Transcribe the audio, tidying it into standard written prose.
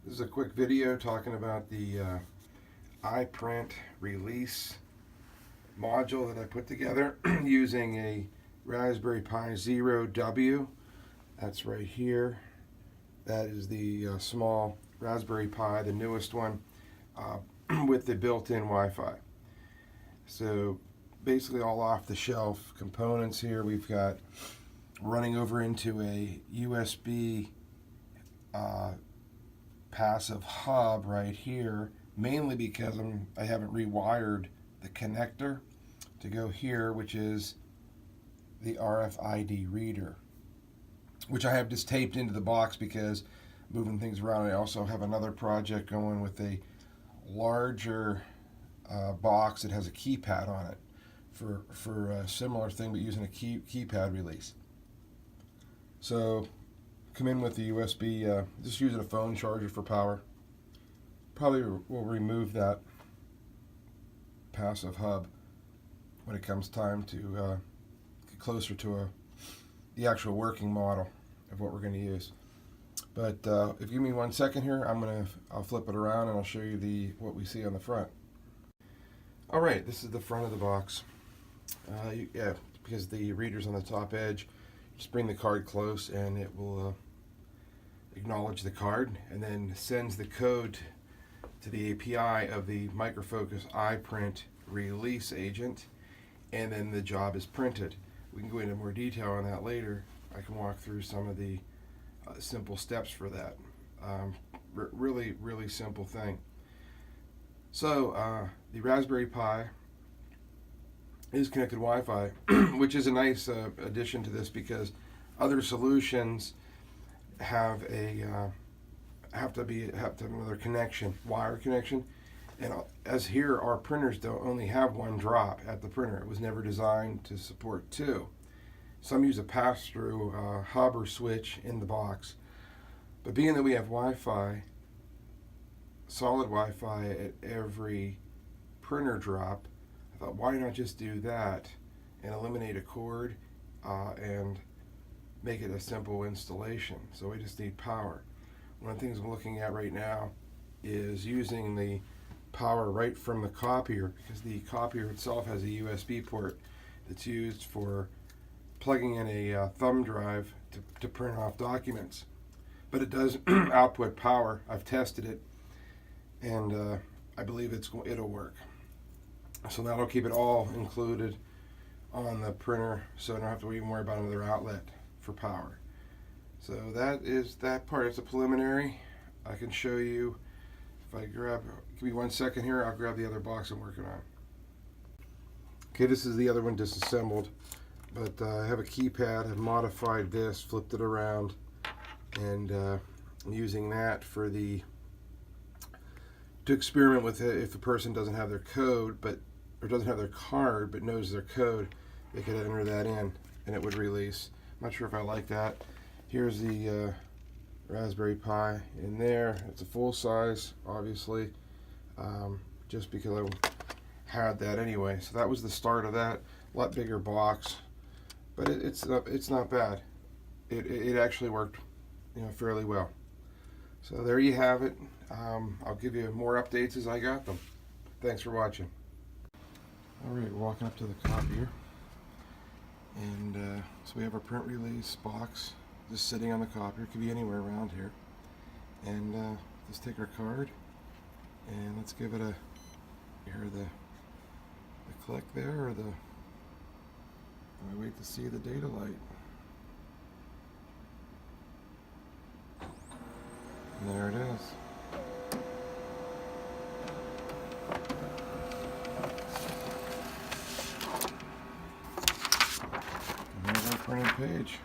This is a quick video talking about the iPrint Release module that I put together using a RaspPi Zero W. That's right here. That is the small Raspberry Pi, the newest one, with the built-in Wi-Fi. So basically all off-the-shelf components here. We've got running over into a USB passive hub right here, mainly because I haven't rewired the connector to go here, which is the RFID reader, which I have just taped into the box because moving things around. I also have another project going with a larger box that has a keypad on it for a similar thing, but using a keypad release. So come in with the USB, just using a phone charger for power. Probably will remove that passive hub when it comes time to get closer to the actual working model of what we're going to use. But if you give me 1 second here, I'll flip it around and I'll show you what we see on the front. All right, this is the front of the box. Yeah, because the reader's on the top edge, just bring the card close and it will acknowledge the card and then sends the code to the API of the Micro Focus iPrint release agent, and then the job is printed. We can go into more detail on that later. I can walk through some of the simple steps for that. Really simple thing. So the Raspberry Pi is connected Wi-Fi, which is a nice addition to this because other solutions have have to have another connection, wire connection, and as here our printers don't only have one drop at the printer. It was never designed to support two. Some use a pass-through hub or switch in the box, but being that we have Wi-Fi, solid Wi-Fi at every printer drop, I thought, why not just do that and eliminate a cord and make it a simple installation. So we just need power. One of the things I'm looking at right now is using the power right from the copier, because the copier itself has a USB port that's used for plugging in a thumb drive to print off documents. But it does output power. I've tested it, and I believe it'll work. So that'll keep it all included on the printer, so I don't have to even worry about another outlet for power. So that is that part. It's a preliminary. I can show you if I give me 1 second here, I'll grab the other box I'm working on. Okay, this is the other one disassembled, but I have a keypad. I've modified this, flipped it around, and I'm using that for to experiment with it. If the person doesn't have their code, or doesn't have their card, but knows their code, they could enter that in and it would release. I'm not sure if I like that. Here's the Raspberry Pi in there. It's a full size, obviously, just because I had that anyway. So that was the start of that. A lot bigger box, but it's not bad. It actually worked, fairly well. So there you have it. I'll give you more updates as I got them. Thanks for watching. All right, we're walking up to the copier, and so we have our print release box just sitting on the copier. It could be anywhere around here, and just take our card and let's give it the click there, or we wait to see the data light. And there it is. And there's our printed page.